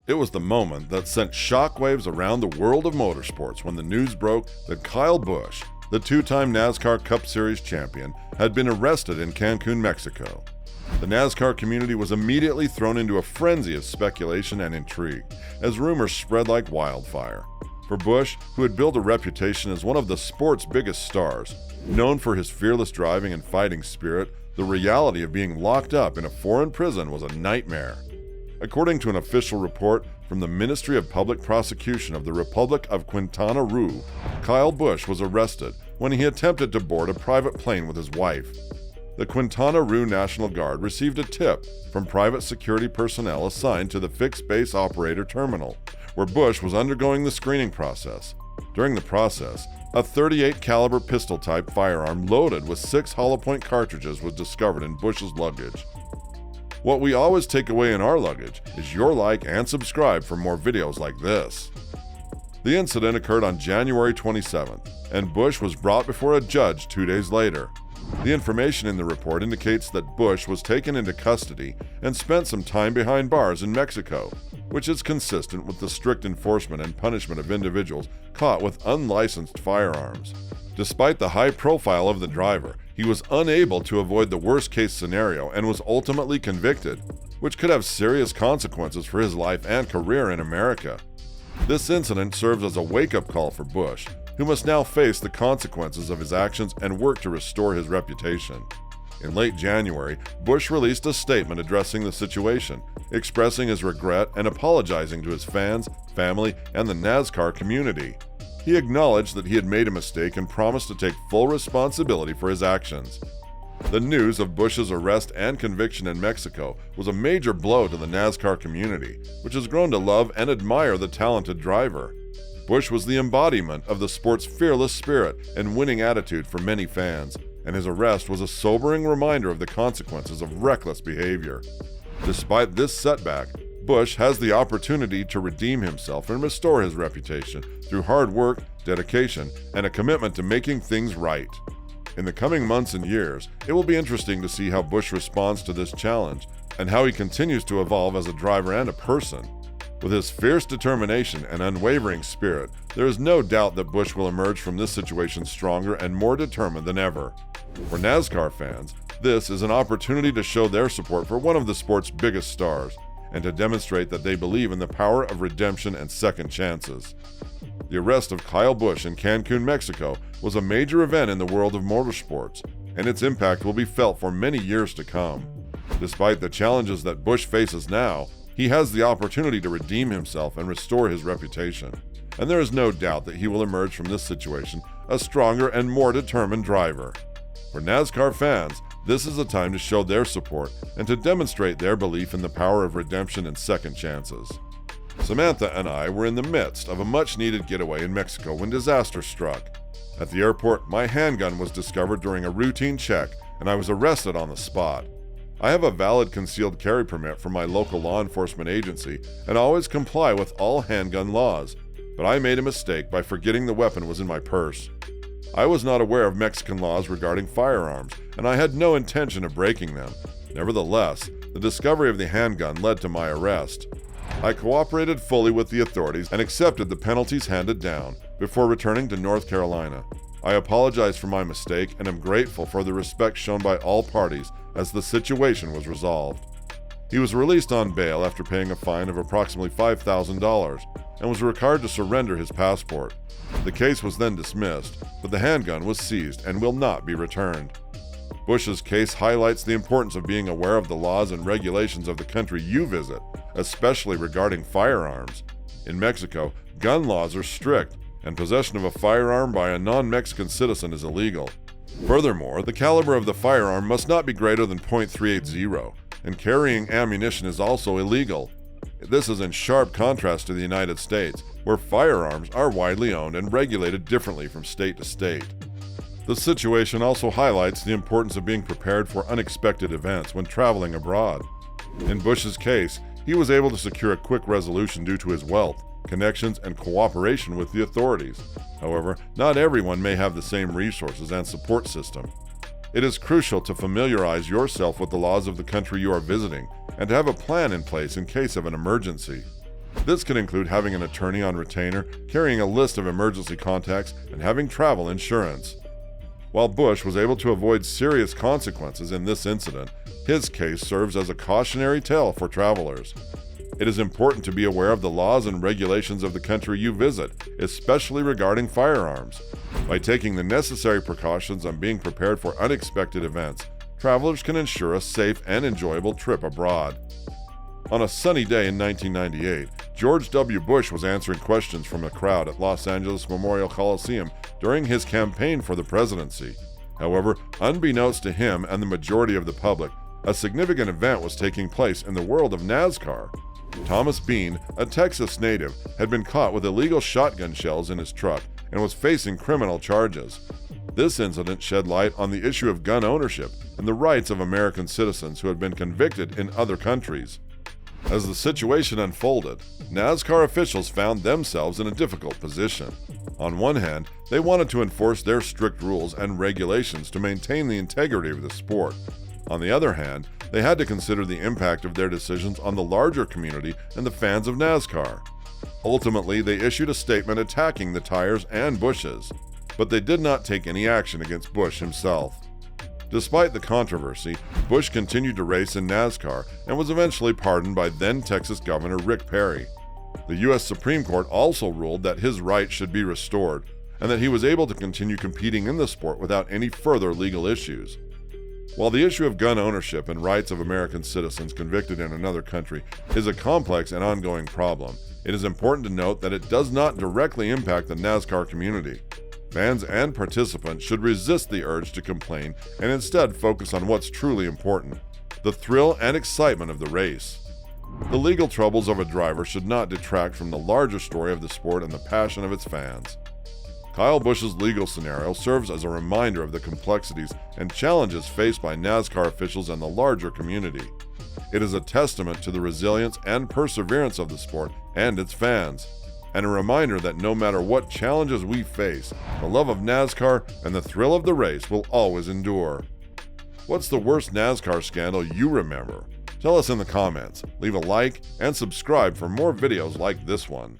It was the moment that sent shockwaves around the world of motorsports when the news broke that Kyle Busch, the two-time NASCAR Cup Series champion, had been arrested in Cancun, Mexico. The NASCAR community was immediately thrown into a frenzy of speculation and intrigue, as rumors spread like wildfire. For Busch, who had built a reputation as one of the sport's biggest stars, known for his fearless driving and fighting spirit, the reality of being locked up in a foreign prison was a nightmare. According to an official report from the Ministry of Public Prosecution of the Republic of Quintana Roo, Kyle Busch was arrested when he attempted to board a private plane with his wife. The Quintana Roo National Guard received a tip from private security personnel assigned to the fixed base operator terminal, where Busch was undergoing the screening process. During the process, a .38 caliber pistol-type firearm loaded with 6 hollow-point cartridges was discovered in Busch's luggage. What we always take away in our luggage is your like and subscribe for more videos like this. The incident occurred on January 27th, and Busch was brought before a judge 2 days later. The information in the report indicates that Busch was taken into custody and spent some time behind bars in Mexico, which is consistent with the strict enforcement and punishment of individuals caught with unlicensed firearms. Despite the high profile of the driver, he was unable to avoid the worst-case scenario and was ultimately convicted, which could have serious consequences for his life and career in America. This incident serves as a wake-up call for Busch, who must now face the consequences of his actions and work to restore his reputation. In late January, Busch released a statement addressing the situation, expressing his regret and apologizing to his fans, family, and the NASCAR community. He acknowledged that he had made a mistake and promised to take full responsibility for his actions. The news of Busch's arrest and conviction in Mexico was a major blow to the NASCAR community, which has grown to love and admire the talented driver. Busch was the embodiment of the sport's fearless spirit and winning attitude for many fans, and his arrest was a sobering reminder of the consequences of reckless behavior. Despite this setback, Busch has the opportunity to redeem himself and restore his reputation through hard work, dedication, and a commitment to making things right. In the coming months and years, it will be interesting to see how Busch responds to this challenge and how he continues to evolve as a driver and a person. With his fierce determination and unwavering spirit, there is no doubt that Busch will emerge from this situation stronger and more determined than ever. For NASCAR fans, this is an opportunity to show their support for one of the sport's biggest stars, and to demonstrate that they believe in the power of redemption and second chances. The arrest of Kyle Busch in Cancun, Mexico was a major event in the world of motorsports, and its impact will be felt for many years to come. Despite the challenges that Busch faces now, he has the opportunity to redeem himself and restore his reputation, and there is no doubt that he will emerge from this situation a stronger and more determined driver. For NASCAR fans, this is a time to show their support and to demonstrate their belief in the power of redemption and second chances. Samantha and I were in the midst of a much-needed getaway in Mexico when disaster struck. At the airport, my handgun was discovered during a routine check, and I was arrested on the spot. I have a valid concealed carry permit from my local law enforcement agency and always comply with all handgun laws, but I made a mistake by forgetting the weapon was in my purse. I was not aware of Mexican laws regarding firearms, and I had no intention of breaking them. Nevertheless, the discovery of the handgun led to my arrest. I cooperated fully with the authorities and accepted the penalties handed down before returning to North Carolina. I apologize for my mistake and am grateful for the respect shown by all parties as the situation was resolved. He was released on bail after paying a fine of approximately $5,000 and was required to surrender his passport. The case was then dismissed, but the handgun was seized and will not be returned. Busch's case highlights the importance of being aware of the laws and regulations of the country you visit, especially regarding firearms. In Mexico, gun laws are strict, and possession of a firearm by a non-Mexican citizen is illegal. Furthermore, the caliber of the firearm must not be greater than .380, and carrying ammunition is also illegal. This is in sharp contrast to the United States, where firearms are widely owned and regulated differently from state to state. The situation also highlights the importance of being prepared for unexpected events when traveling abroad. In Busch's case, he was able to secure a quick resolution due to his wealth, connections, and cooperation with the authorities. However, not everyone may have the same resources and support system. It is crucial to familiarize yourself with the laws of the country you are visiting and to have a plan in place in case of an emergency. This can include having an attorney on retainer, carrying a list of emergency contacts, and having travel insurance. While Busch was able to avoid serious consequences in this incident, his case serves as a cautionary tale for travelers. It is important to be aware of the laws and regulations of the country you visit, especially regarding firearms. By taking the necessary precautions and being prepared for unexpected events, travelers can ensure a safe and enjoyable trip abroad. On a sunny day in 1998, George W. Bush was answering questions from a crowd at Los Angeles Memorial Coliseum during his campaign for the presidency. However, unbeknownst to him and the majority of the public, a significant event was taking place in the world of NASCAR. Thomas Bean, a Texas native, had been caught with illegal shotgun shells in his truck and was facing criminal charges. This incident shed light on the issue of gun ownership and the rights of American citizens who had been convicted in other countries. As the situation unfolded, NASCAR officials found themselves in a difficult position. On one hand, they wanted to enforce their strict rules and regulations to maintain the integrity of the sport. On the other hand, they had to consider the impact of their decisions on the larger community and the fans of NASCAR. Ultimately, they issued a statement attacking the tires and bushes, but they did not take any action against Busch himself. Despite the controversy, Busch continued to race in NASCAR and was eventually pardoned by then Texas Governor Rick Perry. The U.S. Supreme Court also ruled that his rights should be restored and that he was able to continue competing in the sport without any further legal issues. While the issue of gun ownership and rights of American citizens convicted in another country is a complex and ongoing problem, it is important to note that it does not directly impact the NASCAR community. Fans and participants should resist the urge to complain and instead focus on what's truly important: the thrill and excitement of the race. The legal troubles of a driver should not detract from the larger story of the sport and the passion of its fans. Kyle Busch's legal scenario serves as a reminder of the complexities and challenges faced by NASCAR officials and the larger community. It is a testament to the resilience and perseverance of the sport and its fans, and a reminder that no matter what challenges we face, the love of NASCAR and the thrill of the race will always endure. What's the worst NASCAR scandal you remember? Tell us in the comments, leave a like, and subscribe for more videos like this one.